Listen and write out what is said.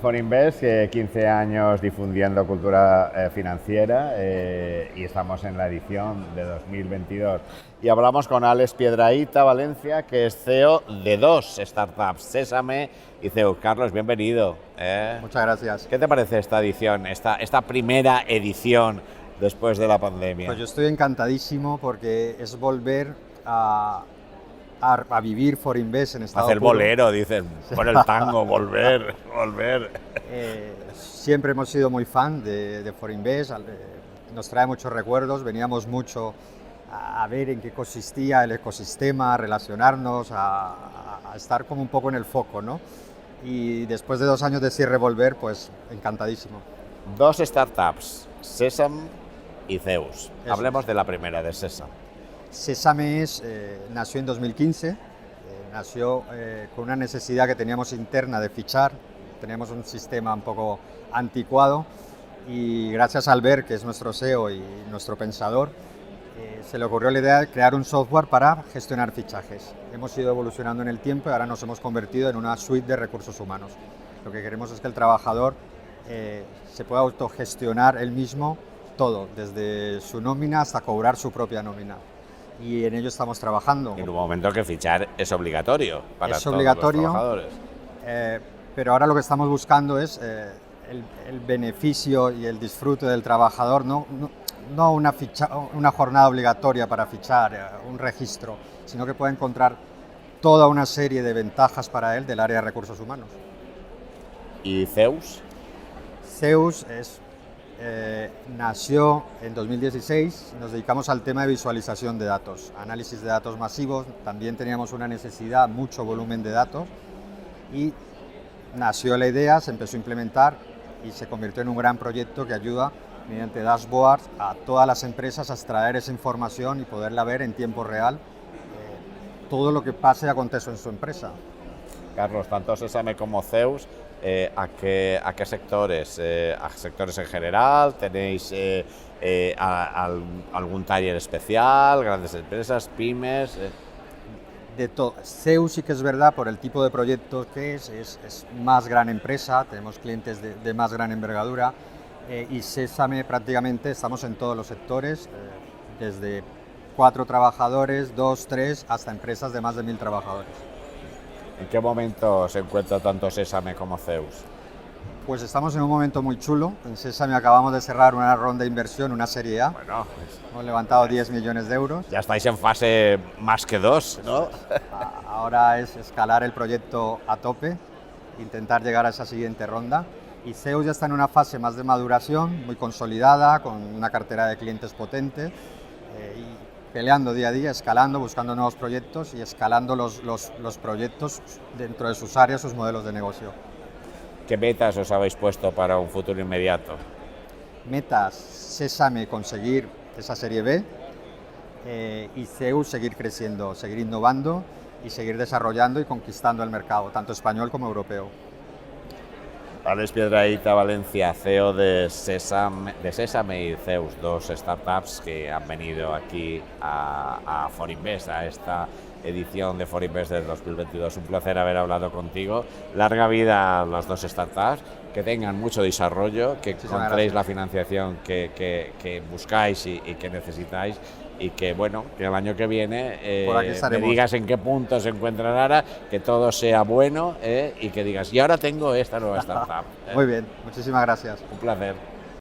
Forinvest, 15 años difundiendo cultura financiera y estamos en la edición de 2022. Y hablamos con Alex Piedrahita Valencia, que es CEO de dos startups, Sésame y Zeus. Carlos, bienvenido. Muchas gracias. ¿Qué te parece esta edición, esta primera edición después de la pandemia? Pues yo estoy encantadísimo porque es volver a vivir Forinvest en estado Hacer puro. bolero, dicen, por el tango, volver. Siempre hemos sido muy fan de Forinvest, nos trae muchos recuerdos, veníamos mucho a ver en qué consistía el ecosistema, a relacionarnos, a estar como un poco en el foco, ¿no? Y después de 2 años de cierre volver, pues encantadísimo. Dos startups, Sésame y Zeus. Eso Hablemos es. de la primera, de Sésame. Sésame nació en 2015, nació con una necesidad que teníamos interna de fichar, teníamos un sistema un poco anticuado y gracias a Albert, que es nuestro CEO y nuestro pensador, se le ocurrió la idea de crear un software para gestionar fichajes. Hemos ido evolucionando en el tiempo y ahora nos hemos convertido en una suite de recursos humanos. Lo que queremos es que el trabajador se pueda autogestionar él mismo todo, desde su nómina hasta cobrar su propia nómina. Y en ello estamos trabajando. En un momento que fichar es obligatorio para todos obligatorio, los trabajadores. Pero ahora lo que estamos buscando es el beneficio y el disfrute del trabajador, no una jornada obligatoria para fichar, un registro, sino que pueda encontrar toda una serie de ventajas para él del área de recursos humanos. ¿Y Zeus? Zeus nació en 2016, nos dedicamos al tema de visualización de datos, análisis de datos masivos, también teníamos una necesidad, mucho volumen de datos y nació la idea, se empezó a implementar y se convirtió en un gran proyecto que ayuda mediante dashboards a todas las empresas a extraer esa información y poderla ver en tiempo real, todo lo que pase y acontece en su empresa. Carlos, tanto Sésame como Zeus, ¿a qué sectores? ¿A sectores en general? ¿Tenéis algún taller especial? ¿Grandes empresas? ¿Pymes? De todo. Zeus sí que es verdad, por el tipo de proyecto que es más gran empresa, tenemos clientes de más gran envergadura y Sésame prácticamente estamos en todos los sectores, desde 4 trabajadores, 2, 3, hasta empresas de más de 1000 trabajadores. ¿En qué momento se encuentra tanto Sésame como Zeus? Pues estamos en un momento muy chulo. En Sésame acabamos de cerrar una ronda de inversión, una serie A. Bueno, hemos levantado 10 millones de euros. Ya estáis en fase más que 2, ¿no? Ahora es escalar el proyecto a tope, intentar llegar a esa siguiente ronda. Y Zeus ya está en una fase más de maduración, muy consolidada, con una cartera de clientes potente. Y peleando día a día, escalando, buscando nuevos proyectos y escalando los proyectos dentro de sus áreas, sus modelos de negocio. ¿Qué metas os habéis puesto para un futuro inmediato? Metas, Sésame conseguir esa serie B y Zeus seguir creciendo, seguir innovando y seguir desarrollando y conquistando el mercado, tanto español como europeo. Alex Piedrahita Valencia, CEO de Sésame y Zeus, dos startups que han venido aquí a Forinvest, a esta edición de Forinvest del 2022. Un placer haber hablado contigo. Larga vida a las dos startups, que tengan mucho desarrollo, que encontréis la financiación que buscáis y que necesitáis. Y que bueno, que el año que viene me digas en qué punto se encuentran ahora, que todo sea bueno y que digas, y ahora tengo esta nueva startup. Muy bien, muchísimas gracias. Un placer.